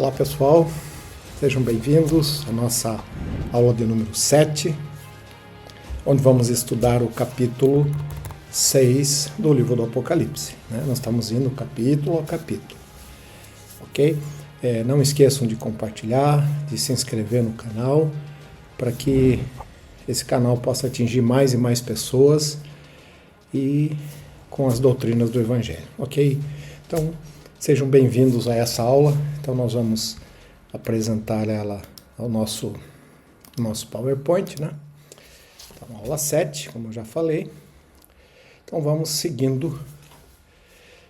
Olá pessoal, sejam bem-vindos à nossa aula de número 7, onde vamos estudar o capítulo 6 do livro do Apocalipse. Nós estamos indo capítulo a capítulo, ok? Não esqueçam de compartilhar, de se inscrever no canal, para que esse canal possa atingir mais e mais pessoas e com as doutrinas do Evangelho, ok? Então, sejam bem-vindos a essa aula. Então, nós vamos apresentar ela ao nosso PowerPoint, né? Então, aula 7, como eu já falei. Então, vamos seguindo.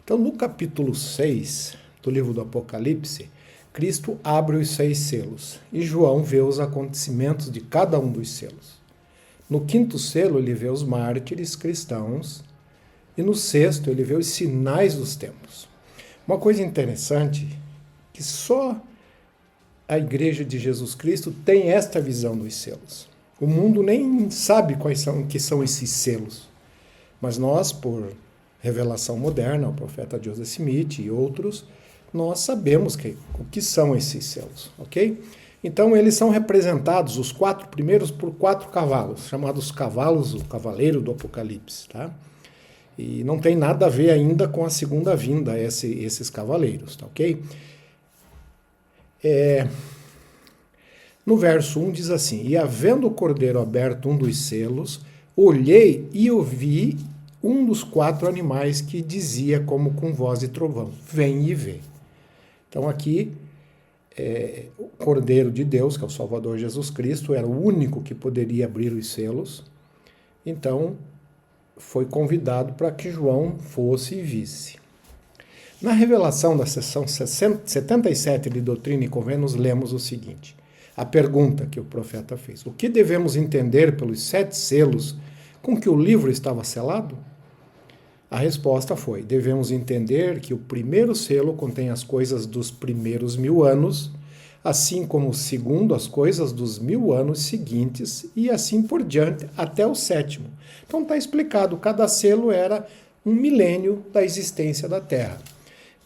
Então, no capítulo 6 do livro do Apocalipse, Cristo abre os 6 selos e João vê os acontecimentos de cada um dos selos. No 5º selo, ele vê os mártires cristãos e no 6º, ele vê os sinais dos tempos. Uma coisa interessante, que só a Igreja de Jesus Cristo tem esta visão dos selos. O mundo nem sabe que são esses selos, mas nós, por revelação moderna, o profeta Joseph Smith e outros, nós sabemos o que são esses selos, ok? Então, eles são representados, os 4 primeiros, por 4 cavalos, chamados cavalos, o cavaleiro do Apocalipse, tá? E não tem nada a ver ainda com a segunda vinda, esses cavaleiros, tá ok? No verso 1 diz assim: E havendo o cordeiro aberto um dos selos, olhei e ouvi um dos 4 animais que dizia como com voz de trovão, vem e vê. Então aqui, o Cordeiro de Deus, que é o Salvador Jesus Cristo, era o único que poderia abrir os selos. Então, foi convidado para que João fosse e visse. Na revelação da seção 77 de Doutrina e Convênios, lemos o seguinte: a pergunta que o profeta fez: o que devemos entender pelos 7 selos com que o livro estava selado? A resposta foi: devemos entender que o primeiro selo contém as coisas dos primeiros 1000 anos, assim como o segundo as coisas dos 1000 anos seguintes, e assim por diante até o 7º. Então está explicado, cada selo era um milênio da existência da Terra.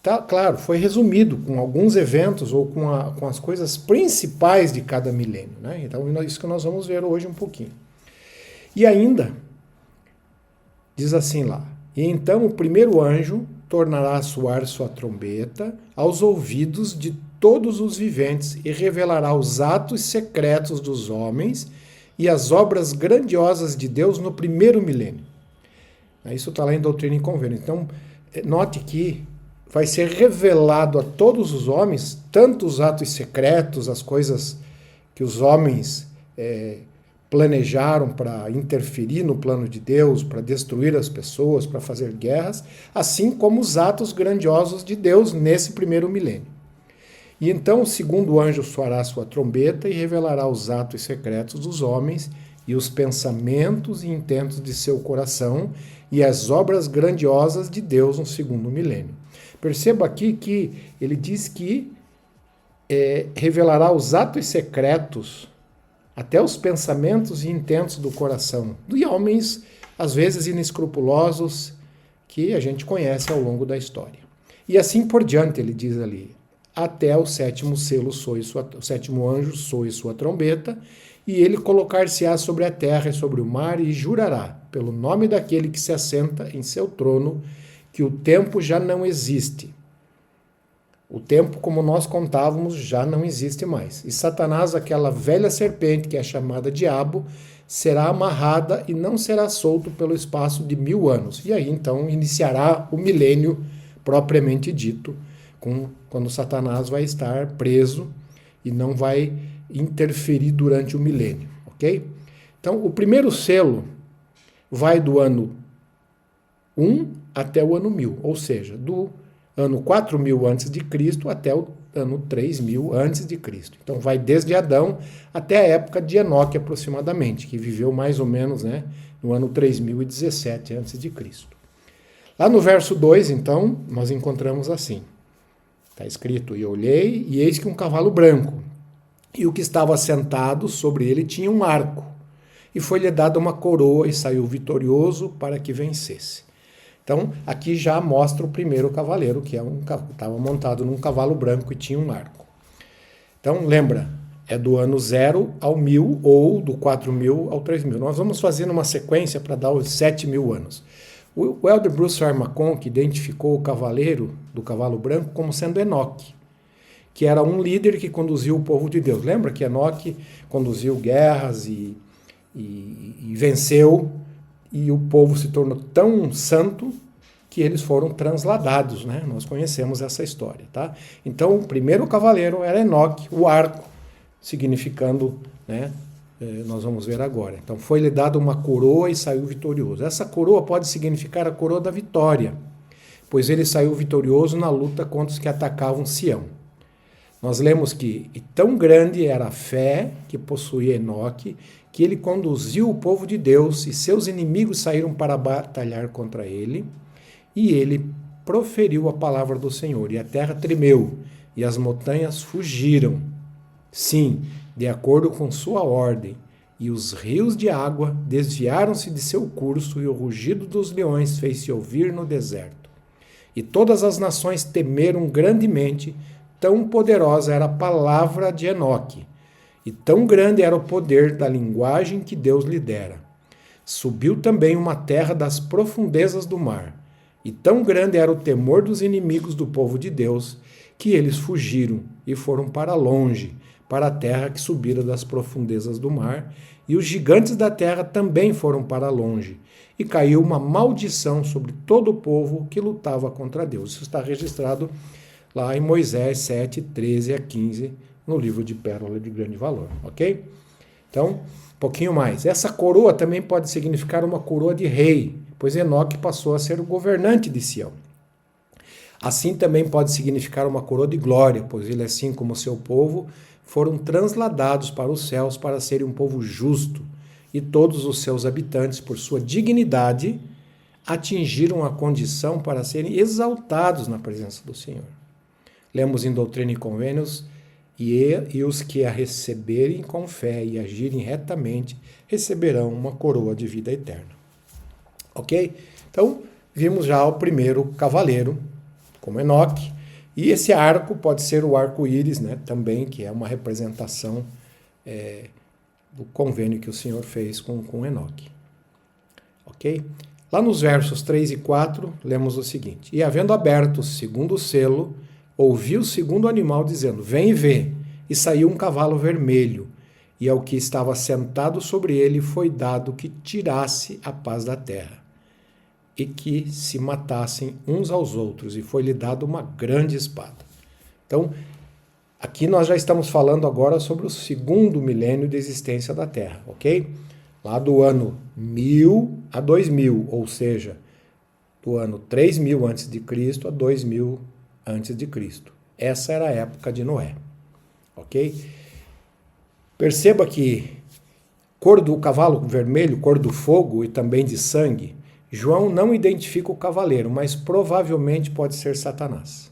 Tá, claro, foi resumido com alguns eventos ou com as coisas principais de cada milênio, né? Então isso que nós vamos ver hoje um pouquinho. E ainda, diz assim lá: E então o primeiro anjo tornará a soar sua trombeta aos ouvidos de todos os viventes e revelará os atos secretos dos homens e as obras grandiosas de Deus no primeiro milênio. Isso está lá em Doutrina e Convênio. Então, note que vai ser revelado a todos os homens, tanto os atos secretos, as coisas que os homens planejaram para interferir no plano de Deus, para destruir as pessoas, para fazer guerras, assim como os atos grandiosos de Deus nesse primeiro milênio. E então o segundo anjo soará sua trombeta e revelará os atos secretos dos homens e os pensamentos e intentos de seu coração e as obras grandiosas de Deus no segundo milênio. Perceba aqui que ele diz que revelará os atos secretos, até os pensamentos e intentos do coração, de homens, às vezes inescrupulosos, que a gente conhece ao longo da história. E assim por diante, ele diz ali: até o 7º selo soe o 7º anjo soe sua trombeta, e ele colocar-se-á sobre a terra e sobre o mar, e jurará, pelo nome daquele que se assenta em seu trono, que o tempo já não existe. O tempo, como nós contávamos, já não existe mais. E Satanás, aquela velha serpente que é chamada Diabo, será amarrada e não será solto pelo espaço de 1000 anos. E aí, então, iniciará o milênio propriamente dito, quando Satanás vai estar preso e não vai interferir durante o milênio, ok? Então, o primeiro selo vai do ano 1 até o ano 1000, ou seja, do ano 4000 a.C. até o ano 3000 a.C. Então, vai desde Adão até a época de Enoque, aproximadamente, que viveu mais ou menos, no ano 3017 a.C. Lá no verso 2, então, nós encontramos assim. Está escrito: E olhei, e eis que um cavalo branco, e o que estava sentado sobre ele tinha um arco, e foi-lhe dada uma coroa, e saiu vitorioso para que vencesse. Então, aqui já mostra o primeiro cavaleiro, que estava montado num cavalo branco e tinha um arco. Então, lembra, é do ano 0 ao 1000 ou do 4000 ao 3000. Nós vamos fazer uma sequência para dar os 7000 anos. O elder Bruce Armacon, que identificou o cavaleiro do cavalo branco como sendo Enoque, que era um líder que conduziu o povo de Deus. Lembra que Enoque conduziu guerras e venceu, e o povo se tornou tão santo que eles foram transladados, né? Nós conhecemos essa história, tá? Então, o primeiro cavaleiro era Enoque, o arco, significando, né? Nós vamos ver agora. Então, foi-lhe dada uma coroa e saiu vitorioso. Essa coroa pode significar a coroa da vitória, pois ele saiu vitorioso na luta contra os que atacavam Sião. Nós lemos que e tão grande era a fé que possuía Enoque, que ele conduziu o povo de Deus e seus inimigos saíram para batalhar contra ele, e ele proferiu a palavra do Senhor, e a terra tremeu, e as montanhas fugiram. Sim, de acordo com sua ordem, e os rios de água desviaram-se de seu curso, e o rugido dos leões fez-se ouvir no deserto. E todas as nações temeram grandemente, tão poderosa era a palavra de Enoque, e tão grande era o poder da linguagem que Deus lhe dera. Subiu também uma terra das profundezas do mar, e tão grande era o temor dos inimigos do povo de Deus, que eles fugiram e foram para longe, para a terra que subira das profundezas do mar, e os gigantes da terra também foram para longe, e caiu uma maldição sobre todo o povo que lutava contra Deus. Isso está registrado lá em Moisés 7, 13 a 15, no livro de Pérola de Grande Valor, ok? Então, um pouquinho mais. Essa coroa também pode significar uma coroa de rei, pois Enoque passou a ser o governante de Sião. Assim também pode significar uma coroa de glória, pois ele, assim como seu povo, foram transladados para os céus para serem um povo justo, e todos os seus habitantes, por sua dignidade, atingiram a condição para serem exaltados na presença do Senhor. Lemos em Doutrina e Convênios, e os que a receberem com fé e agirem retamente, receberão uma coroa de vida eterna. Ok? Então, vimos já o primeiro cavaleiro, como Enoque, e esse arco pode ser o arco-íris, né, também, que é uma representação do convênio que o Senhor fez com Enoque. Ok? Lá nos versos 3 e 4, lemos o seguinte: E havendo aberto o segundo selo, ouvi o segundo animal dizendo, vem e vê, e saiu um cavalo vermelho, e ao que estava sentado sobre ele foi dado que tirasse a paz da terra, e que se matassem uns aos outros, e foi-lhe dado uma grande espada. Então, aqui nós já estamos falando agora sobre o segundo milênio de existência da Terra, ok? Lá do ano 1000 a 2000, ou seja, do ano 3000 a.C. a 2000 a.C. Essa era a época de Noé, ok? Perceba que cor do cavalo vermelho, cor do fogo e também de sangue, João não identifica o cavaleiro, mas provavelmente pode ser Satanás,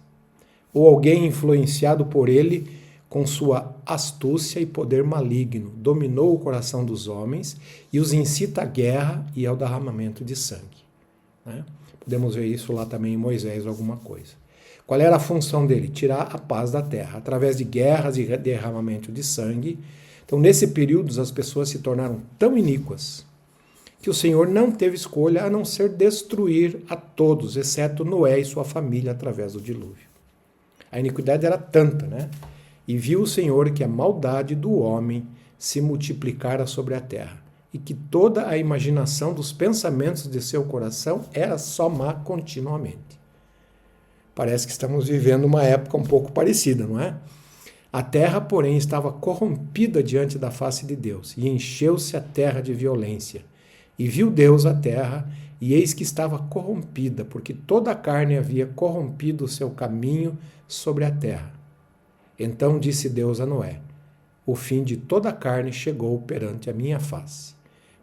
ou alguém influenciado por ele com sua astúcia e poder maligno, dominou o coração dos homens e os incita à guerra e ao derramamento de sangue. Né? Podemos ver isso lá também em Moisés, alguma coisa. Qual era a função dele? Tirar a paz da terra, através de guerras e derramamento de sangue. Então, nesse período, as pessoas se tornaram tão iníquas que o Senhor não teve escolha a não ser destruir a todos, exceto Noé e sua família através do dilúvio. A iniquidade era tanta, né? E viu o Senhor que a maldade do homem se multiplicara sobre a terra, e que toda a imaginação dos pensamentos de seu coração era só má continuamente. Parece que estamos vivendo uma época um pouco parecida, não é? A terra, porém, estava corrompida diante da face de Deus, e encheu-se a terra de violência. E viu Deus a terra, e eis que estava corrompida, porque toda a carne havia corrompido o seu caminho sobre a terra. Então disse Deus a Noé, o fim de toda a carne chegou perante a minha face,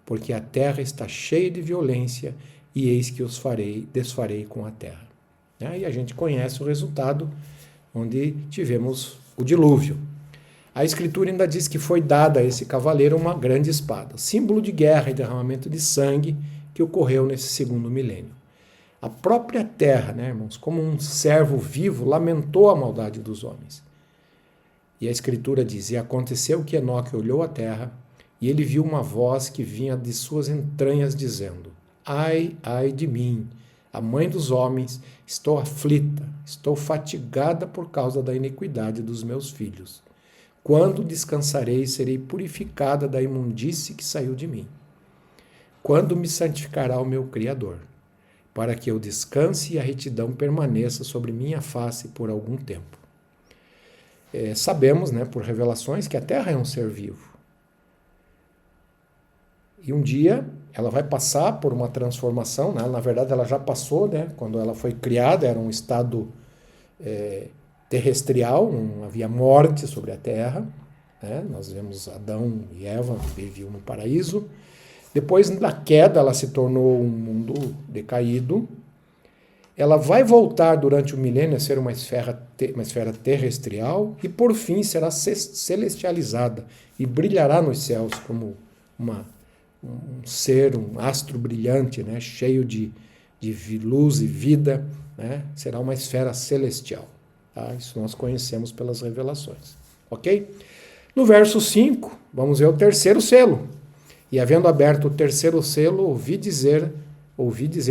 porque a terra está cheia de violência, e eis que os desfarei com a terra. E a gente conhece o resultado, onde tivemos o dilúvio. A Escritura ainda diz que foi dada a esse cavaleiro uma grande espada, símbolo de guerra e derramamento de sangue que ocorreu nesse segundo milênio. A própria terra, né, irmãos, como um servo vivo, lamentou a maldade dos homens. E a Escritura diz, e aconteceu que Enoque olhou a terra, e ele viu uma voz que vinha de suas entranhas, dizendo, ai, ai de mim, a mãe dos homens, estou aflita, estou fatigada por causa da iniquidade dos meus filhos. Quando descansarei, serei purificada da imundície que saiu de mim. Quando me santificará o meu Criador, para que eu descanse e a retidão permaneça sobre minha face por algum tempo. Sabemos, né, por revelações, que a Terra é um ser vivo. E um dia ela vai passar por uma transformação, né? Na verdade ela já passou, né? Quando ela foi criada era um estado terrestrial, não havia morte sobre a Terra, né? Nós vemos Adão e Eva viviam no paraíso. Depois da queda ela se tornou um mundo decaído. Ela vai voltar durante o milênio a ser uma esfera terrestrial e por fim será celestializada e brilhará nos céus como um ser, um astro brilhante, né, cheio de luz e vida, né, será uma esfera celestial. Tá? Isso nós conhecemos pelas revelações. Ok? No verso 5, vamos ver o terceiro selo. E havendo aberto o terceiro selo, ouvi dizer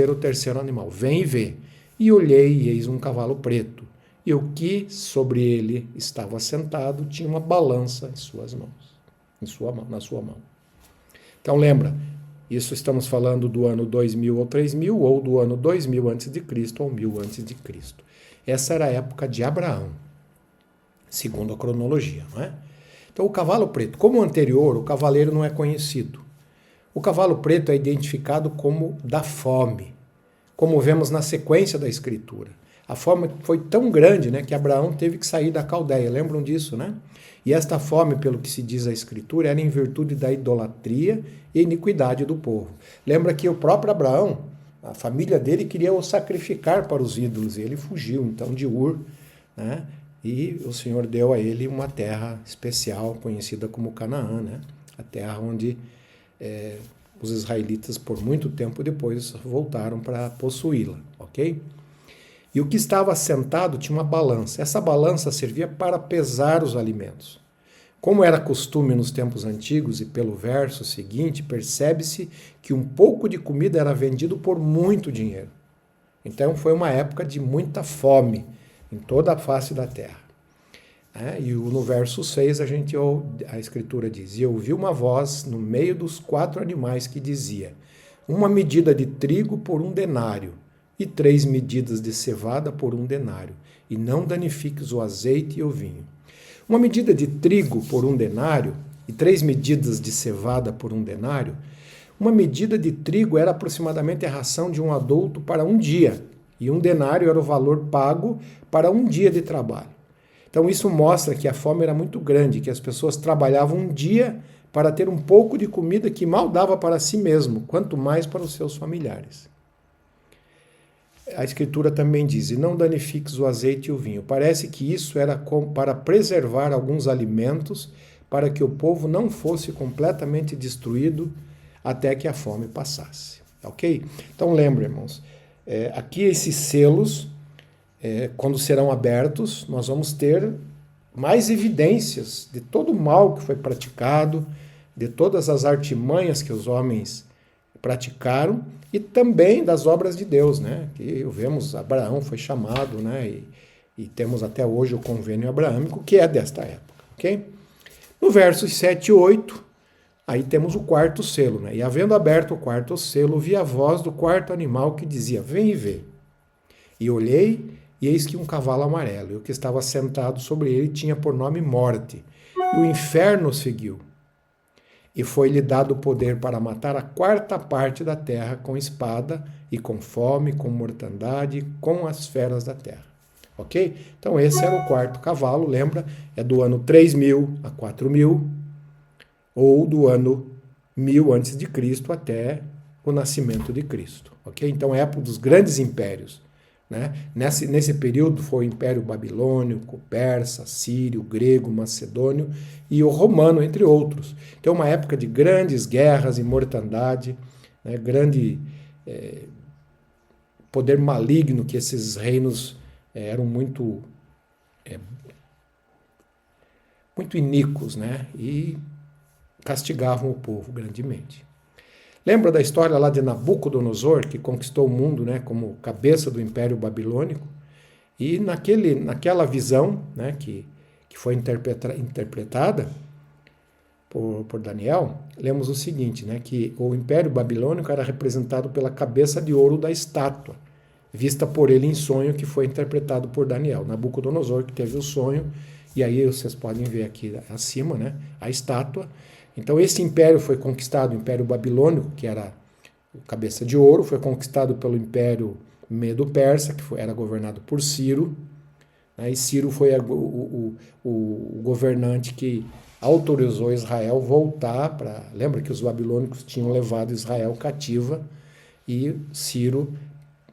o terceiro animal, vem e vê. E olhei, e eis um cavalo preto. E o que sobre ele estava sentado tinha uma balança em suas mãos, na sua mão. Então lembra, isso estamos falando do ano 2000 ou 3000, ou do ano 2000 a.C. ou 1000 a.C. Essa era a época de Abraão, segundo a cronologia, não é? Então o cavalo preto, como o anterior, o cavaleiro não é conhecido. O cavalo preto é identificado como da fome, como vemos na sequência da Escritura. A fome foi tão grande, né, que Abraão teve que sair da Caldeia, lembram disso, né? E esta fome, pelo que se diz a Escritura, era em virtude da idolatria e iniquidade do povo. Lembra que o próprio Abraão, a família dele queria o sacrificar para os ídolos, e ele fugiu então de Ur, né? E o Senhor deu a ele uma terra especial, conhecida como Canaã, né? A terra onde os israelitas, por muito tempo depois, voltaram para possuí-la, ok? E o que estava assentado tinha uma balança. Essa balança servia para pesar os alimentos. Como era costume nos tempos antigos, e pelo verso seguinte, percebe-se que um pouco de comida era vendido por muito dinheiro. Então foi uma época de muita fome em toda a face da terra. E no verso 6 a Escritura diz, e eu ouvi uma voz no meio dos 4 animais que dizia, uma medida de trigo por 1 denário, e 3 medidas de cevada por 1 denário, e não danifiques o azeite e o vinho. Uma medida de trigo por 1 denário, e 3 medidas de cevada por 1 denário, uma medida de trigo era aproximadamente a ração de um adulto para um dia, e 1 denário era o valor pago para um dia de trabalho. Então isso mostra que a fome era muito grande, que as pessoas trabalhavam um dia para ter um pouco de comida que mal dava para si mesmo, quanto mais para os seus familiares. A Escritura também diz, e não danifiques o azeite e o vinho. Parece que isso era para preservar alguns alimentos, para que o povo não fosse completamente destruído até que a fome passasse. Ok? Então lembre, irmãos, aqui esses selos, quando serão abertos, nós vamos ter mais evidências de todo o mal que foi praticado, de todas as artimanhas que os homens praticaram e também das obras de Deus, né? Que vemos Abraão foi chamado, né? E temos até hoje o convênio abraâmico, que é desta época, ok? No versos 7 e 8, aí temos o 4º selo, né? E havendo aberto o 4º selo, vi a voz do 4º animal que dizia, vem e vê. E olhei, e eis que um cavalo amarelo, e o que estava sentado sobre ele tinha por nome Morte, e o inferno o seguiu. E foi-lhe dado o poder para matar a 4ª parte da terra com espada, e com fome, com mortandade, com as feras da terra. Ok? Então esse era o 4º cavalo, lembra? É do ano 3000 a 4000, ou do ano 1000 a.C. até o nascimento de Cristo. Ok? Então é a época dos grandes impérios. Né? Nesse período foi o Império Babilônico, o Persa, Sírio, Grego, Macedônio e o Romano, entre outros. Então, uma época de grandes guerras e mortandade, né? Grande poder maligno que esses reinos eram muito muito iníquos, né? E castigavam o povo grandemente. Lembra da história lá de Nabucodonosor, que conquistou o mundo, né, como cabeça do Império Babilônico? E naquela visão, né, que foi interpretada por Daniel, lemos o seguinte, né, que o Império Babilônico era representado pela cabeça de ouro da estátua, vista por ele em sonho, que foi interpretado por Daniel. Nabucodonosor, que teve o sonho, e aí vocês podem ver aqui acima, né, a estátua. Então esse império foi conquistado, o Império Babilônico, que era cabeça de ouro, foi conquistado pelo Império Medo-Persa, que era governado por Ciro, né, e Ciro foi o governante que autorizou Israel voltar para... Lembra que os babilônicos tinham levado Israel cativa, e Ciro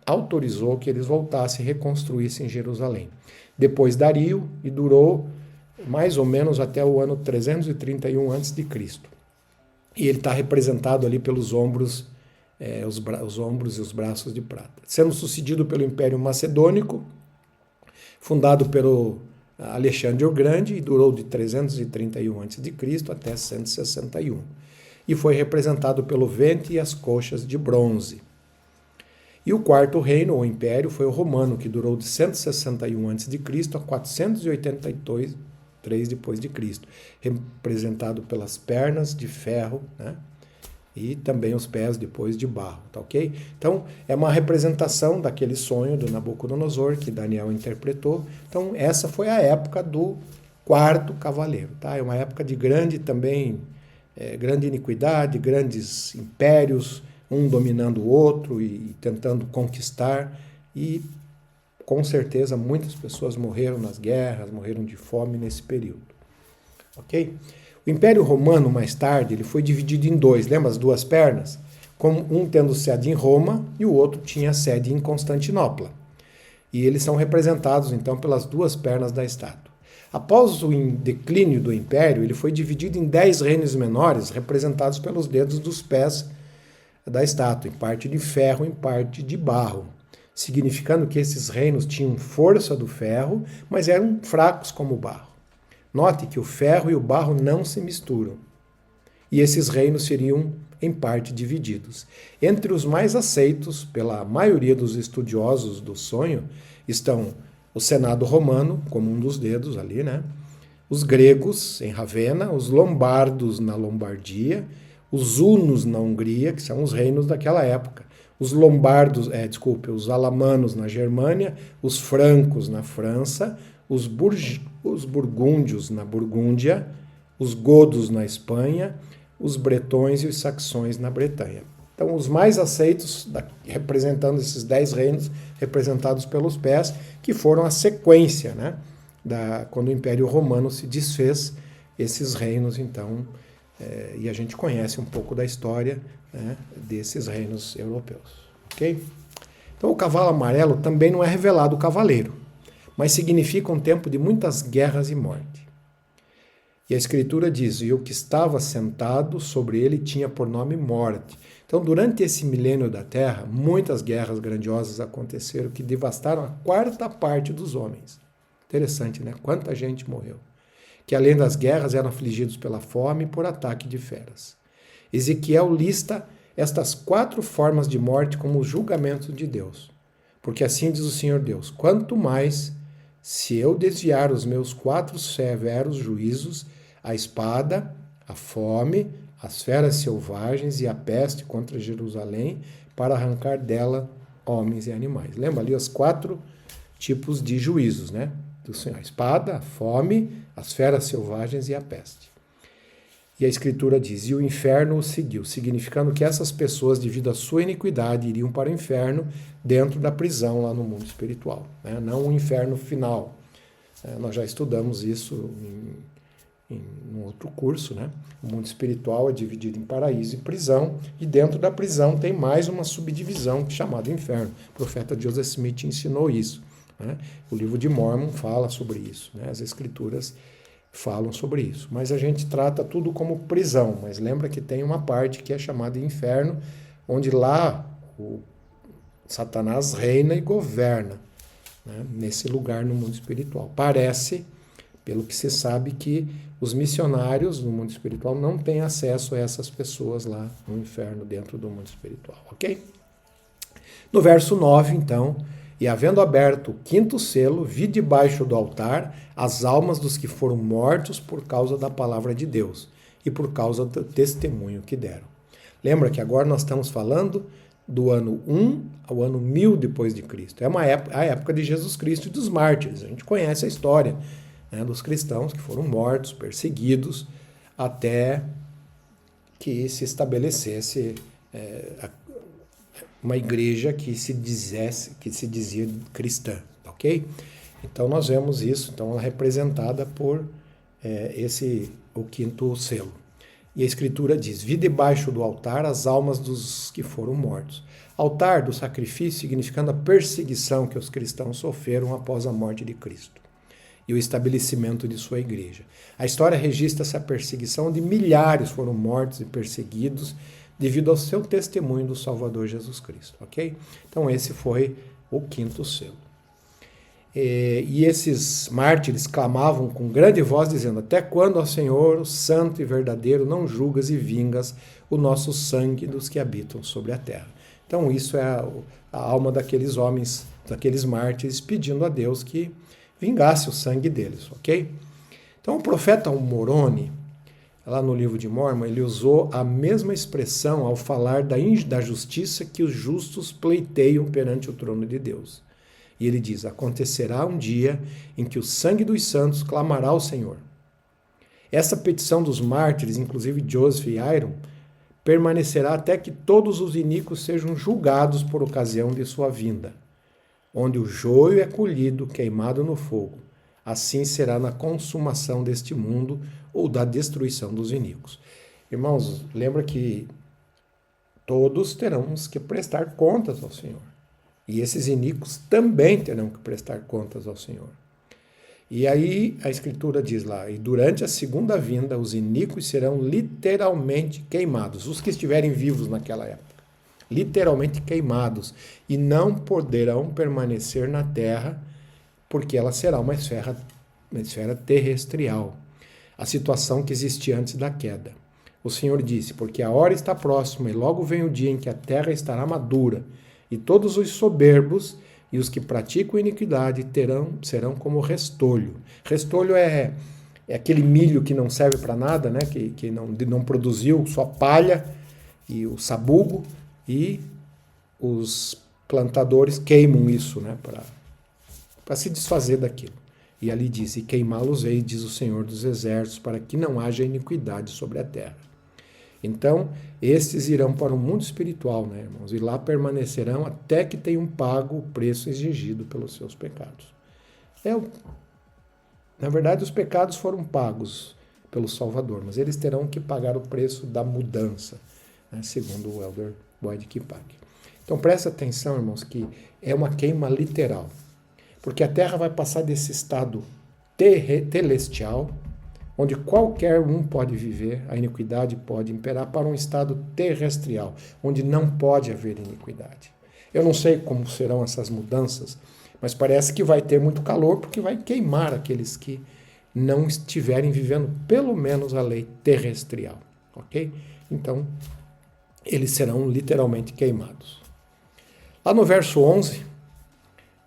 autorizou que eles voltassem e reconstruíssem Jerusalém. Depois Dario, e durou mais ou menos até o ano 331 a.C. E ele está representado ali pelos ombros, os ombros e os braços de prata. Sendo sucedido pelo Império Macedônico, fundado pelo Alexandre o Grande, e durou de 331 a.C. até 161. E foi representado pelo ventre e as coxas de bronze. E o quarto reino, ou império, foi o romano, que durou de 161 a.C. a 483 depois de Cristo, representado pelas pernas de ferro, né? E também os pés depois de barro, tá ok? Então, é uma representação daquele sonho do Nabucodonosor que Daniel interpretou. Então, essa foi a época do quarto cavaleiro, tá? É uma época de grande também, grande iniquidade, grandes impérios, um dominando o outro e tentando conquistar, e com certeza muitas pessoas morreram nas guerras, morreram de fome nesse período, ok? O Império Romano, mais tarde, ele foi dividido em dois, lembra as duas pernas? Com um tendo sede em Roma e o outro tinha sede em Constantinopla. E eles são representados, então, pelas duas pernas da estátua. Após o declínio do Império, ele foi dividido em 10 reinos menores, representados pelos dedos dos pés da estátua, em parte de ferro, em parte de barro, significando que esses reinos tinham força do ferro, mas eram fracos como o barro. Note que o ferro e o barro não se misturam. E esses reinos seriam, em parte, divididos. Entre os mais aceitos pela maioria dos estudiosos do sonho estão o Senado romano, como um dos dedos ali, né? Os gregos, em Ravenna, os lombardos na Lombardia, os hunos na Hungria, que são os reinos daquela época, os lombardos, os alamanos na Germânia, os francos na França, os burgúndios na Burgúndia, os godos na Espanha, os bretões e os saxões na Bretanha. Então, os mais aceitos, representando esses 10 reinos, representados pelos pés, que foram a sequência, né, quando o Império Romano se desfez, esses reinos, então, e a gente conhece um pouco da história, né, desses reinos europeus. Ok? Então, o cavalo amarelo também não é revelado o cavaleiro, mas significa um tempo de muitas guerras e morte. E a Escritura diz, e o que estava sentado sobre ele tinha por nome morte. Então, durante esse milênio da Terra, muitas guerras grandiosas aconteceram que devastaram a quarta parte dos homens. Interessante, né? Quanta gente morreu. Que além das guerras eram afligidos pela fome e por ataque de feras. Ezequiel lista estas 4 formas de morte como os julgamentos de Deus. Porque assim diz o Senhor Deus, quanto mais se eu desviar os meus 4 severos juízos, a espada, a fome, as feras selvagens e a peste contra Jerusalém, para arrancar dela homens e animais. Lembra ali os 4 tipos de juízos, né? Do Senhor: a espada, a fome, as feras selvagens e a peste. E a Escritura diz, e o inferno o seguiu, significando que essas pessoas, devido à sua iniquidade, iriam para o inferno dentro da prisão lá no mundo espiritual, né? Não o inferno final. Nós já estudamos isso em um outro curso, né? O mundo espiritual é dividido em paraíso e prisão, e dentro da prisão tem mais uma subdivisão chamada inferno. O profeta Joseph Smith ensinou isso, né? O livro de Mórmon fala sobre isso, né? As Escrituras falam sobre isso. Mas a gente trata tudo como prisão, mas lembra que tem uma parte que é chamada inferno, onde lá o Satanás reina e governa, né? Nesse lugar no mundo espiritual. Parece, Pelo que se sabe que os missionários no mundo espiritual não têm acesso a essas pessoas lá no inferno, dentro do mundo espiritual, ok? No verso 9, então, e havendo aberto o quinto selo, vi debaixo do altar as almas dos que foram mortos por causa da palavra de Deus e por causa do testemunho que deram. Lembra que agora nós estamos falando do ano 1 ao ano 1000 depois de Cristo. É a época de Jesus Cristo e dos mártires. A gente conhece a história, né, dos cristãos que foram mortos, perseguidos, até que se estabelecesse uma igreja que se dizia cristã, ok? Então nós vemos isso, então ela é representada por o quinto selo. E a Escritura diz: vi debaixo do altar as almas dos que foram mortos. Altar do sacrifício significando a perseguição que os cristãos sofreram após a morte de Cristo e o estabelecimento de sua igreja. A história registra essa perseguição de milhares foram mortos e perseguidos devido ao seu testemunho do Salvador Jesus Cristo, ok? Então esse foi o quinto selo. E esses mártires clamavam com grande voz, dizendo: até quando, ó Senhor, santo e verdadeiro, não julgas e vingas o nosso sangue dos que habitam sobre a terra? Então isso é a alma daqueles homens, daqueles mártires, pedindo a Deus que vingasse o sangue deles, ok? Então o profeta Moroni, lá no livro de Mórmon, ele usou a mesma expressão ao falar da justiça que os justos pleiteiam perante o trono de Deus. E ele diz: acontecerá um dia em que o sangue dos santos clamará ao Senhor. Essa petição dos mártires, inclusive Joseph e Iron, permanecerá até que todos os iníquos sejam julgados por ocasião de sua vinda. Onde o joio é colhido, queimado no fogo, assim será na consumação deste mundo ou da destruição dos iníquos. Irmãos, lembra que todos terão que prestar contas ao Senhor. E esses iníquos também terão que prestar contas ao Senhor. E aí a Escritura diz lá: e durante a segunda vinda os iníquos serão literalmente queimados, os que estiverem vivos naquela época. Literalmente queimados, e não poderão permanecer na terra, porque ela será uma esfera terrestrial, a situação que existia antes da queda. O Senhor disse: porque a hora está próxima, e logo vem o dia em que a terra estará madura, e todos os soberbos e os que praticam iniquidade serão como restolho. Restolho é aquele milho que não serve para nada, né? que não produziu, só palha e o sabugo, e os plantadores queimam isso, né? para se desfazer daquilo. E ali diz: e queimá-los-ei, diz o Senhor dos Exércitos, para que não haja iniquidade sobre a terra. Então, estes irão para o mundo espiritual, né, irmãos? E lá permanecerão até que tenham pago o preço exigido pelos seus pecados. Na verdade, os pecados foram pagos pelo Salvador, mas eles terão que pagar o preço da mudança, né, segundo o Elder Boyd Kipak. Então, presta atenção, irmãos, que é uma queima literal. Porque a terra vai passar desse estado celestial, onde qualquer um pode viver, a iniquidade pode imperar, para um estado terrestrial, onde não pode haver iniquidade. Eu não sei como serão essas mudanças, mas parece que vai ter muito calor, porque vai queimar aqueles que não estiverem vivendo pelo menos a lei terrestrial, ok? Então, eles serão literalmente queimados. Lá no verso 11,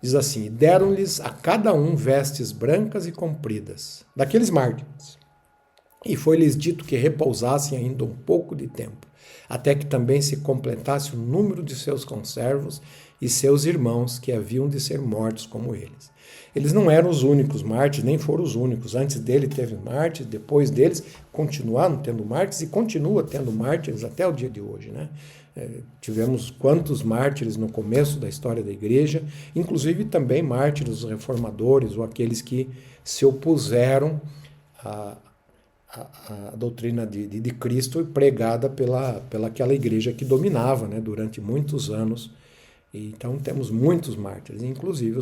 diz assim: deram-lhes a cada um vestes brancas e compridas, daqueles mártires. E foi-lhes dito que repousassem ainda um pouco de tempo, até que também se completasse o número de seus conservos e seus irmãos que haviam de ser mortos como eles. Eles não eram os únicos mártires, nem foram os únicos. Antes dele teve mártires, depois deles continuaram tendo mártires e continua tendo mártires até o dia de hoje, né? Tivemos quantos mártires no começo da história da igreja, inclusive também mártires reformadores ou aqueles que se opuseram à doutrina de Cristo pregada pela aquela igreja que dominava, né, durante muitos anos. E então temos muitos mártires, inclusive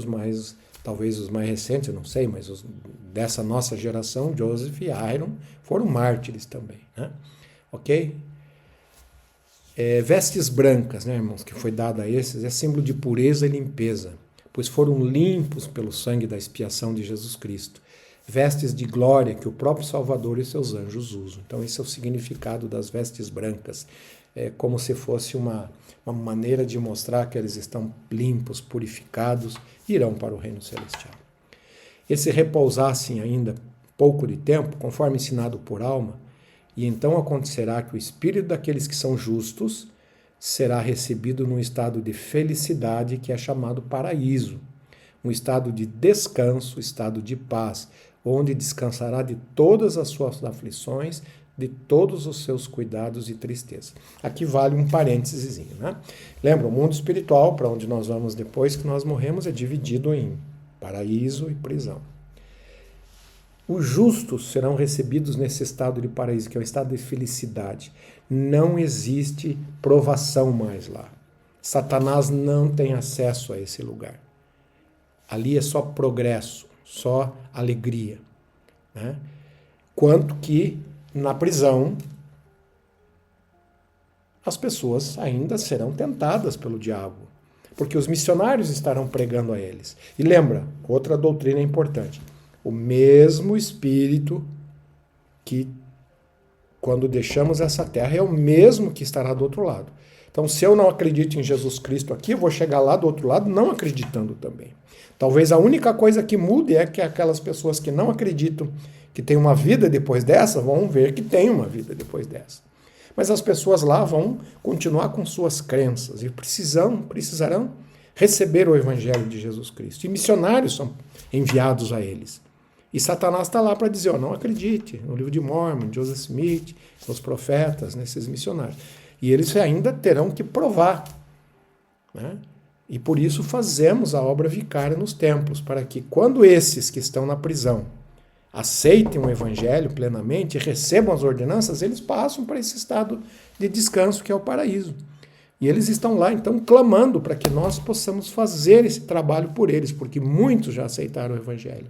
talvez os mais recentes, não sei, mas dessa nossa geração, Joseph e Iron foram mártires também, né? Ok? Vestes brancas, né, irmãos, que foi dada a esses, é símbolo de pureza e limpeza, pois foram limpos pelo sangue da expiação de Jesus Cristo. vestes de glória que o próprio Salvador e seus anjos usam. Então esse é o significado das vestes brancas. É como se fosse uma maneira de mostrar que eles estão limpos, purificados e irão para o reino celestial. E se repousassem ainda pouco de tempo, conforme ensinado por Alma, e então acontecerá que o espírito daqueles que são justos será recebido num estado de felicidade que é chamado paraíso, um estado de descanso, estado de paz, onde descansará de todas as suas aflições, de todos os seus cuidados e tristezas. Aqui vale um parênteses, né? Lembra, o mundo espiritual, para onde nós vamos depois que nós morremos, é dividido em paraíso e prisão. Os justos serão recebidos nesse estado de paraíso, que é o estado de felicidade. Não existe provação mais lá. Satanás não tem acesso a esse lugar. Ali é só progresso, só alegria, né? Quanto que na prisão as pessoas ainda serão tentadas pelo diabo, porque os missionários estarão pregando a eles. E lembra, outra doutrina importante, o mesmo Espírito que, quando deixamos essa terra, é o mesmo que estará do outro lado. Então, se eu não acredito em Jesus Cristo aqui, eu vou chegar lá do outro lado não acreditando também. Talvez a única coisa que mude é que aquelas pessoas que não acreditam que tem uma vida depois dessa vão ver que tem uma vida depois dessa. Mas as pessoas lá vão continuar com suas crenças e precisarão receber o Evangelho de Jesus Cristo. E missionários são enviados a eles. E Satanás está lá para dizer, não acredite no livro de Mormon, Joseph Smith, nos profetas, nesses missionários. E eles ainda terão que provar, né? E por isso fazemos a obra vicária nos templos, para que quando esses que estão na prisão aceitem o Evangelho plenamente e recebam as ordenanças, eles passam para esse estado de descanso que é o paraíso. E eles estão lá, então, clamando para que nós possamos fazer esse trabalho por eles, porque muitos já aceitaram o Evangelho.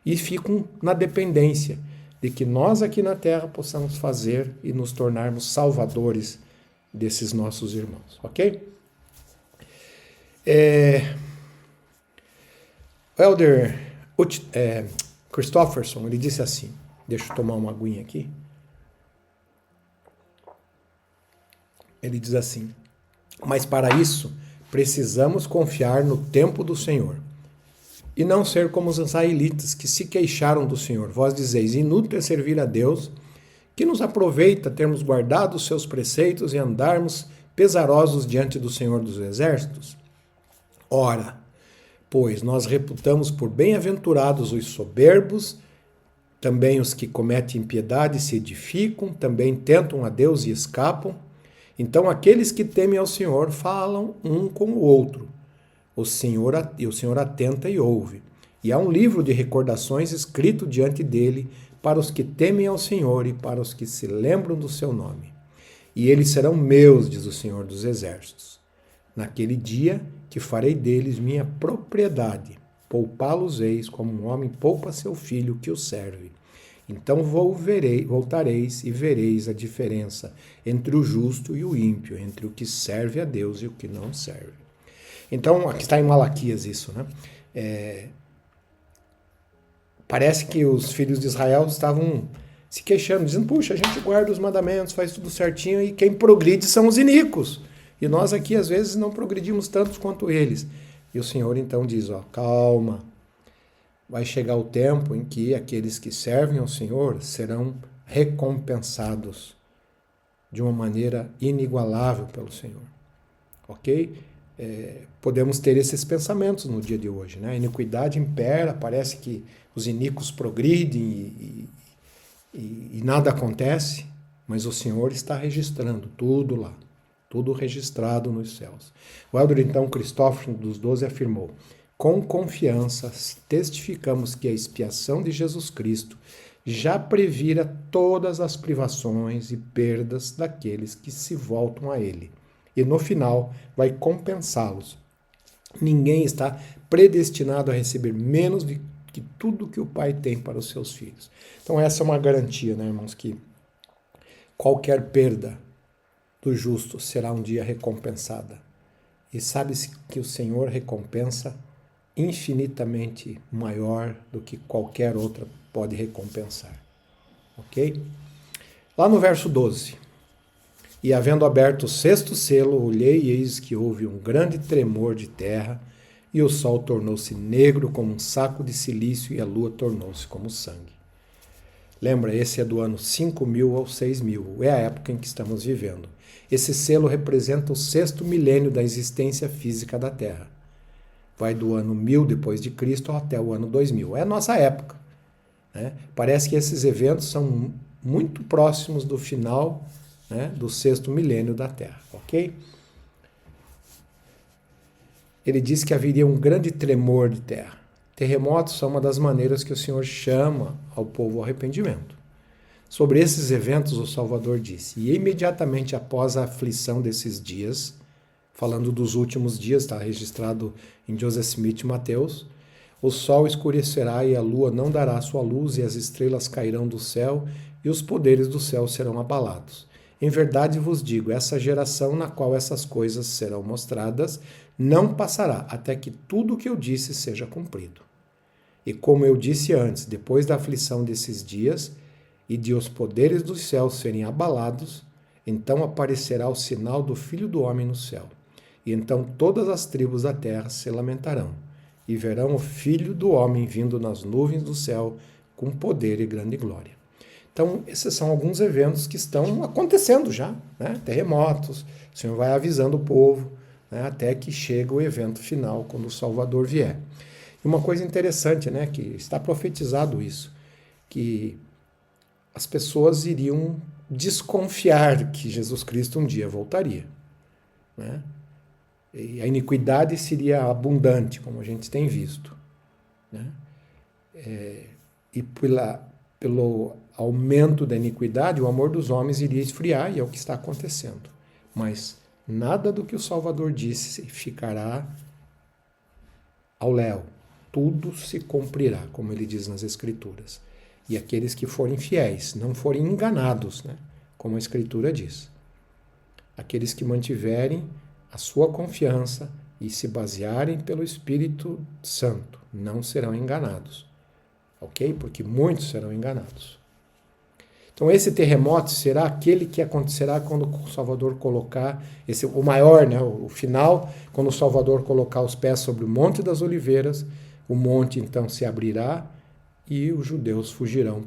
E ficam na dependência de que nós aqui na Terra possamos fazer e nos tornarmos salvadores desses nossos irmãos, ok? Elder Christofferson, ele disse assim, deixa eu tomar uma aguinha aqui. Ele diz assim, mas para isso precisamos confiar no tempo do Senhor e não ser como os israelitas que se queixaram do Senhor. Vós dizeis, inútil é servir a Deus, que nos aproveita termos guardado os seus preceitos e andarmos pesarosos diante do Senhor dos Exércitos? Ora, pois nós reputamos por bem-aventurados os soberbos, também os que cometem impiedade se edificam, também tentam a Deus e escapam. Então aqueles que temem ao Senhor falam um com o outro. O Senhor atenta e ouve. E há um livro de recordações escrito diante dele para os que temem ao Senhor e para os que se lembram do seu nome. E eles serão meus, diz o Senhor dos Exércitos. Naquele dia que farei deles minha propriedade, poupá-los-eis como um homem poupa seu filho que o serve. Então voltareis e vereis a diferença entre o justo e o ímpio, entre o que serve a Deus e o que não serve. Então, aqui está em Malaquias isso, né? Parece que os filhos de Israel estavam se queixando, dizendo, puxa, a gente guarda os mandamentos, faz tudo certinho, e quem progride são os iníquos. E nós aqui, às vezes, não progredimos tanto quanto eles. E o Senhor, então, diz, calma, vai chegar o tempo em que aqueles que servem ao Senhor serão recompensados de uma maneira inigualável pelo Senhor. Ok? Podemos ter esses pensamentos no dia de hoje, né? A iniquidade impera, parece que os iníquos progridem e nada acontece, mas o Senhor está registrando tudo lá. Tudo registrado nos céus. O Elder, então, Christofferson, dos 12, afirmou, com confiança testificamos que a expiação de Jesus Cristo já previra todas as privações e perdas daqueles que se voltam a Ele. E no final vai compensá-los. Ninguém está predestinado a receber menos de que tudo que o Pai tem para os seus filhos. Então essa é uma garantia, né, irmãos, que qualquer perda do justo será um dia recompensada. E sabe-se que o Senhor recompensa infinitamente maior do que qualquer outra pode recompensar. Ok? Lá no verso 12. E havendo aberto o sexto selo, olhei e eis que houve um grande tremor de terra, e o sol tornou-se negro como um saco de cilício, e a lua tornou-se como sangue. Lembra, esse é do ano 5000 ao 6000, é a época em que estamos vivendo. Esse selo representa o sexto milênio da existência física da Terra. Vai do ano 1000 depois de Cristo até o ano 2000. É a nossa época, né? Parece que esses eventos são muito próximos do final, né, do sexto milênio da Terra, ok? Ele diz que haveria um grande tremor de terra. Terremotos são uma das maneiras que o Senhor chama ao povo ao arrependimento. Sobre esses eventos, o Salvador disse: e imediatamente após a aflição desses dias, falando dos últimos dias, está registrado em Joseph Smith e Mateus, o sol escurecerá e a lua não dará sua luz, e as estrelas cairão do céu, e os poderes do céu serão abalados. Em verdade vos digo, essa geração na qual essas coisas serão mostradas não passará até que tudo o que eu disse seja cumprido. E como eu disse antes, depois da aflição desses dias e de os poderes dos céus serem abalados, então aparecerá o sinal do Filho do Homem no céu. E então todas as tribos da terra se lamentarão e verão o Filho do Homem vindo nas nuvens do céu com poder e grande glória. Então, esses são alguns eventos que estão acontecendo já, né? Terremotos, o Senhor vai avisando o povo, né? Até que chega o evento final, quando o Salvador vier. E uma coisa interessante, né? Que está profetizado isso, que as pessoas iriam desconfiar que Jesus Cristo um dia voltaria, né? E a iniquidade seria abundante, como a gente tem visto, né? E pelo aumento da iniquidade, o amor dos homens iria esfriar, e é o que está acontecendo. Mas nada do que o Salvador disse ficará ao léu. Tudo se cumprirá, como ele diz nas Escrituras. E aqueles que forem fiéis, não forem enganados, né? Como a Escritura diz. Aqueles que mantiverem a sua confiança e se basearem pelo Espírito Santo, não serão enganados. Ok? Porque muitos serão enganados. Então esse terremoto será aquele que acontecerá quando o Salvador colocar, o maior, né, o final, quando o Salvador colocar os pés sobre o Monte das Oliveiras, o monte então se abrirá e os judeus fugirão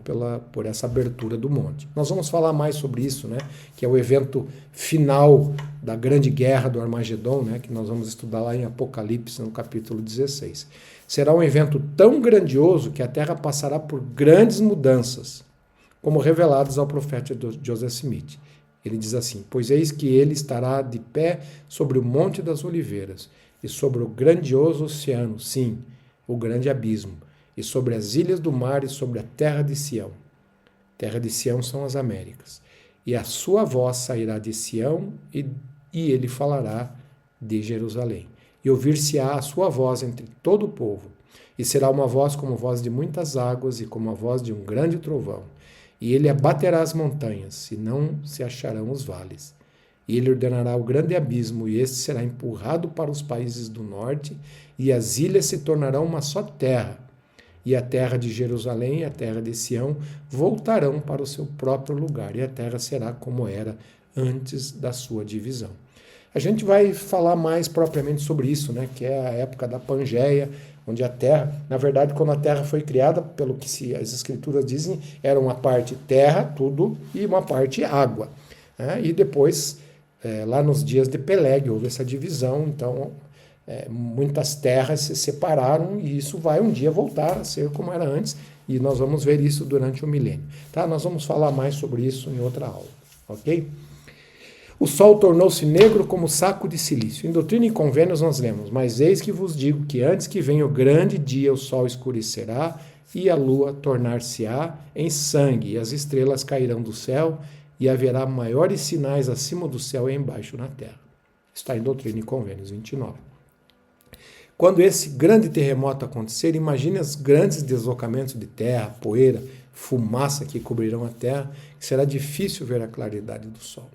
por essa abertura do monte. Nós vamos falar mais sobre isso, né, que é o evento final da grande guerra do Armagedon, né, que nós vamos estudar lá em Apocalipse, no capítulo 16. Será um evento tão grandioso que a terra passará por grandes mudanças, como revelados ao profeta Joseph Smith. Ele diz assim: pois eis que ele estará de pé sobre o Monte das Oliveiras, e sobre o grandioso oceano, sim, o grande abismo, e sobre as ilhas do mar, e sobre a terra de Sião. Terra de Sião são as Américas. E a sua voz sairá de Sião, e ele falará de Jerusalém. E ouvir-se-á a sua voz entre todo o povo, e será uma voz como a voz de muitas águas, e como a voz de um grande trovão. E ele abaterá as montanhas, e não se acharão os vales. E ele ordenará o grande abismo, e este será empurrado para os países do norte, e as ilhas se tornarão uma só terra. E a terra de Jerusalém e a terra de Sião voltarão para o seu próprio lugar, e a terra será como era antes da sua divisão. A gente vai falar mais propriamente sobre isso, né, que é a época da Pangeia, onde a terra, na verdade, quando a terra foi criada, pelo que as escrituras dizem, era uma parte terra, tudo, e uma parte água, né? E depois, lá nos dias de Peleg, houve essa divisão, então muitas terras se separaram, e isso vai um dia voltar a ser como era antes, e nós vamos ver isso durante o milênio. Tá? Nós vamos falar mais sobre isso em outra aula, ok? O sol tornou-se negro como saco de cilício. Em Doutrina e Convênios nós lemos: mas eis que vos digo que antes que venha o grande dia, o sol escurecerá e a lua tornar-se-á em sangue, e as estrelas cairão do céu, e haverá maiores sinais acima do céu e embaixo na terra. Está em Doutrina e Convênios 29. Quando esse grande terremoto acontecer, imagine os grandes deslocamentos de terra, poeira, fumaça que cobrirão a terra, que será difícil ver a claridade do sol.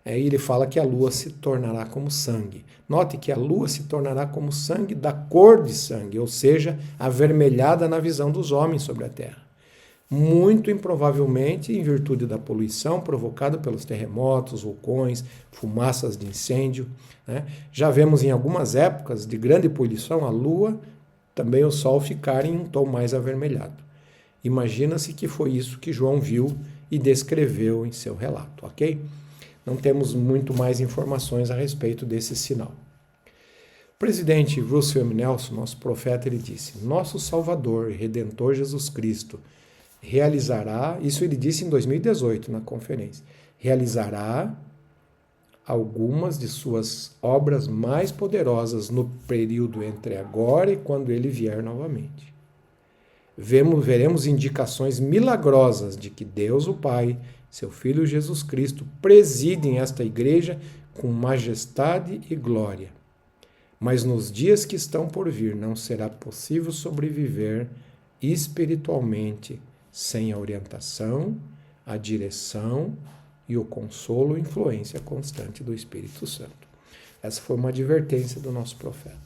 Aí ele fala que a lua se tornará como sangue. Note que a lua se tornará como sangue da cor de sangue, ou seja, avermelhada na visão dos homens sobre a terra. Muito improvavelmente em virtude da poluição provocada pelos terremotos, vulcões, fumaças de incêndio. Né? Já vemos em algumas épocas de grande poluição a lua, também o sol ficarem em um tom mais avermelhado. Imagina-se que foi isso que João viu e descreveu em seu relato, ok? Não temos muito mais informações a respeito desse sinal. O presidente Russell M. Nelson, nosso profeta, ele disse: nosso Salvador e Redentor Jesus Cristo realizará, isso ele disse em 2018 na conferência, realizará algumas de suas obras mais poderosas no período entre agora e quando ele vier novamente. Veremos indicações milagrosas de que Deus, o Pai, seu Filho Jesus Cristo, presidem esta igreja com majestade e glória. Mas nos dias que estão por vir não será possível sobreviver espiritualmente sem a orientação, a direção e o consolo e influência constante do Espírito Santo. Essa foi uma advertência do nosso profeta.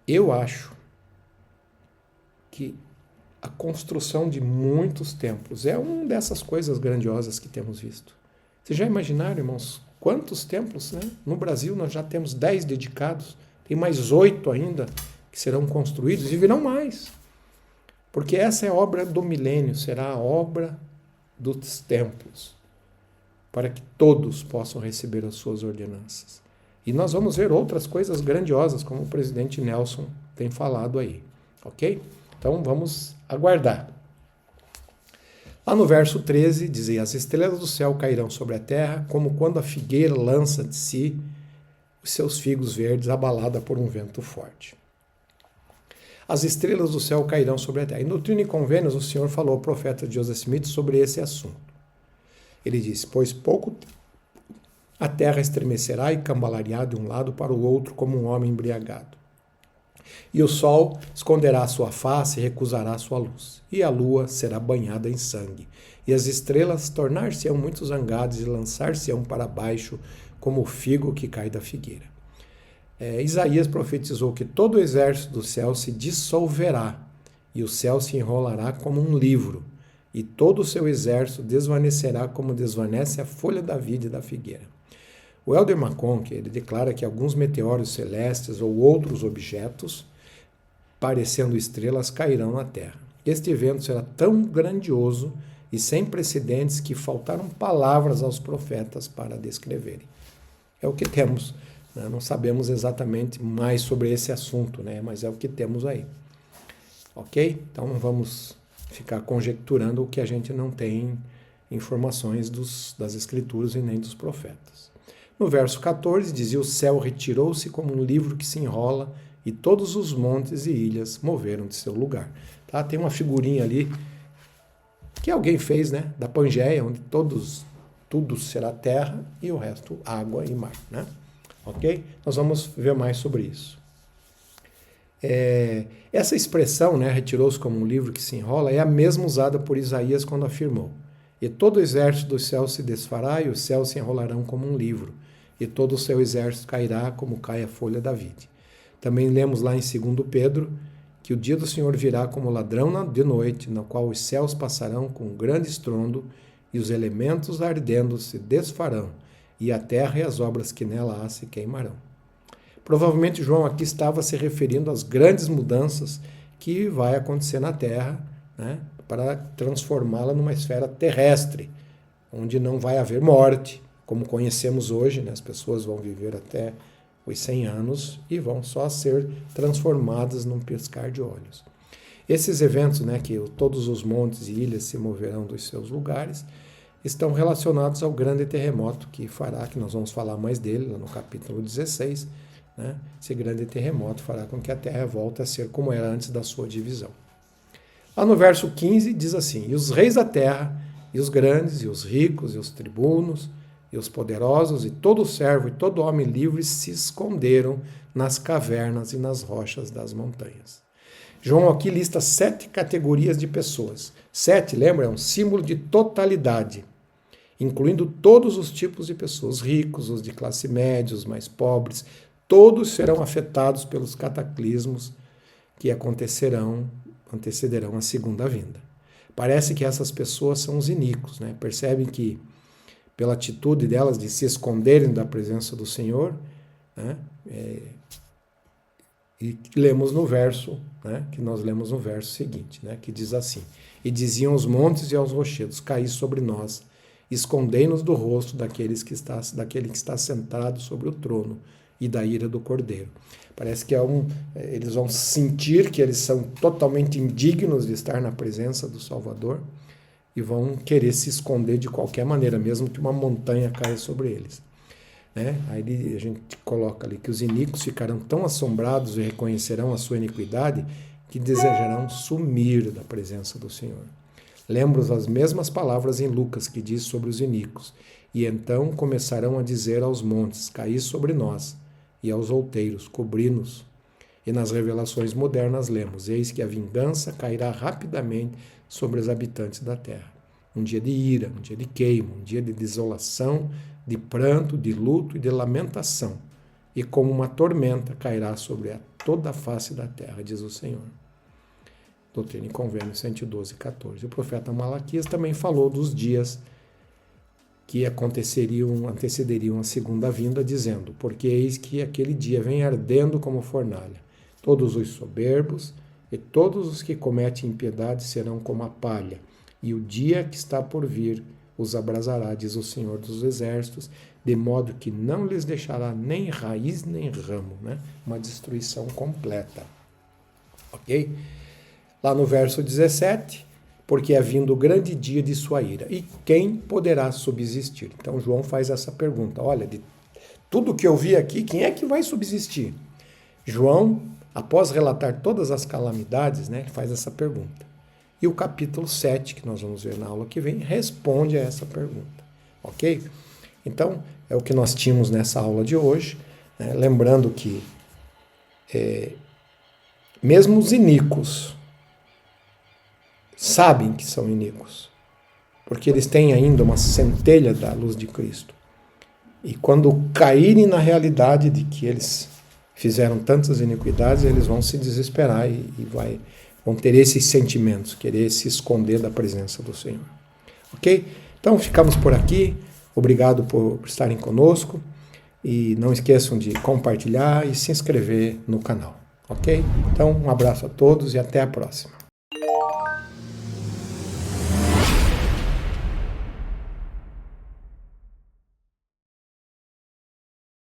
Eu acho que a construção de muitos templos é uma dessas coisas grandiosas que temos visto. Vocês já imaginaram, irmãos, quantos templos, né? No Brasil nós já temos 10 dedicados, tem mais 8 ainda que serão construídos e virão mais. Porque essa é a obra do milênio, será a obra dos templos, para que todos possam receber as suas ordenanças. E nós vamos ver outras coisas grandiosas, como o presidente Nelson tem falado aí, ok? Então vamos aguardar. Lá no verso 13, dizia: as estrelas do céu cairão sobre a terra, como quando a figueira lança de si os seus figos verdes, abalada por um vento forte. As estrelas do céu cairão sobre a terra. Em Doutrina e Convênios, o Senhor falou ao profeta Joseph Smith sobre esse assunto. Ele disse: pois pouco a terra estremecerá e cambaleará de um lado para o outro como um homem embriagado. E o sol esconderá a sua face e recusará a sua luz. E a lua será banhada em sangue. E as estrelas tornar-se-ão muito zangadas e lançar-se-ão para baixo como o figo que cai da figueira. Isaías profetizou que todo o exército do céu se dissolverá e o céu se enrolará como um livro e todo o seu exército desvanecerá como desvanece a folha da vide e da figueira. O Elder McConkie, ele declara que alguns meteoros celestes ou outros objetos, parecendo estrelas, cairão na Terra. Este evento será tão grandioso e sem precedentes que faltaram palavras aos profetas para descreverem. É o que temos, né? Não sabemos exatamente mais sobre esse assunto, né? Mas é o que temos aí. Ok? Então não vamos ficar conjecturando o que a gente não tem informações das Escrituras e nem dos profetas. No verso 14 dizia: o céu retirou-se como um livro que se enrola e todos os montes e ilhas moveram de seu lugar. Tá? Tem uma figurinha ali que alguém fez, né? Da Pangeia, onde tudo será terra e o resto água e mar, né? Ok? Nós vamos ver mais sobre isso. Essa expressão, né, retirou-se como um livro que se enrola, é a mesma usada por Isaías quando afirmou: e todo o exército dos céus se desfará e os céus se enrolarão como um livro, e todo o seu exército cairá como cai a folha da vide. Também lemos lá em 2 Pedro que o dia do Senhor virá como ladrão de noite, no qual os céus passarão com grande estrondo e os elementos ardendo se desfarão, e a terra e as obras que nela há se queimarão. Provavelmente João aqui estava se referindo às grandes mudanças que vai acontecer na Terra, né, para transformá-la numa esfera terrestre, onde não vai haver morte, como conhecemos hoje, né, as pessoas vão viver até os 100 anos e vão só ser transformadas num piscar de olhos. Esses eventos, né, que todos os montes e ilhas se moverão dos seus lugares, estão relacionados ao grande terremoto que fará, que nós vamos falar mais dele lá no capítulo 16, né? Esse grande terremoto fará com que a Terra volte a ser como era antes da sua divisão. Lá no verso 15 diz assim: e os reis da terra, e os grandes, e os ricos, e os tribunos, e os poderosos, e todo servo, e todo homem livre se esconderam nas cavernas e nas rochas das montanhas. João aqui lista 7 categorias de pessoas. 7, lembra? É um símbolo de totalidade. incluindo todos os tipos de pessoas, ricos, os de classe média, os mais pobres, todos serão afetados pelos cataclismos que antecederão a segunda vinda. Parece que essas pessoas são os iníquos, né? Percebem que, pela atitude delas de se esconderem da presença do Senhor, né? E lemos no verso, né? Que nós lemos no verso seguinte, né? Que diz assim: e diziam aos montes e aos rochedos, caí sobre nós, escondei-nos do rosto daquele que está sentado sobre o trono e da ira do Cordeiro. Parece que eles vão sentir que eles são totalmente indignos de estar na presença do Salvador e vão querer se esconder de qualquer maneira, mesmo que uma montanha caia sobre eles. Né? Aí a gente coloca ali que os iníquos ficarão tão assombrados e reconhecerão a sua iniquidade que desejarão sumir da presença do Senhor. Lembro as mesmas palavras em Lucas que diz sobre os iníquos: e então começarão a dizer aos montes, caí sobre nós, e aos outeiros, cobri-nos. E nas revelações modernas lemos, eis que a vingança cairá rapidamente sobre os habitantes da terra. Um dia de ira, um dia de queima, um dia de desolação, de pranto, de luto e de lamentação. E como uma tormenta cairá sobre toda a face da terra, diz o Senhor. Doutrina e Convênio 112:14. O profeta Malaquias também falou dos dias que antecederiam a segunda vinda, dizendo, porque eis que aquele dia vem ardendo como fornalha. Todos os soberbos e todos os que cometem impiedade serão como a palha, e o dia que está por vir os abrasará, diz o Senhor dos Exércitos, de modo que não lhes deixará nem raiz nem ramo, né? Uma destruição completa. Ok? Lá no verso 17, porque é vindo o grande dia de sua ira, e quem poderá subsistir? Então João faz essa pergunta, olha, de tudo que eu vi aqui, quem é que vai subsistir? João, após relatar todas as calamidades, né, faz essa pergunta. E o capítulo 7, que nós vamos ver na aula que vem, responde a essa pergunta, ok? Então, é o que nós tínhamos nessa aula de hoje, né? Lembrando que mesmo os iníquos sabem que são iníquos, porque eles têm ainda uma centelha da luz de Cristo. E quando caírem na realidade de que eles fizeram tantas iniquidades, eles vão se desesperar e vão ter esses sentimentos, querer se esconder da presença do Senhor. Ok? Então ficamos por aqui. Obrigado por estarem conosco. E não esqueçam de compartilhar e se inscrever no canal. Ok? Então um abraço a todos e até a próxima.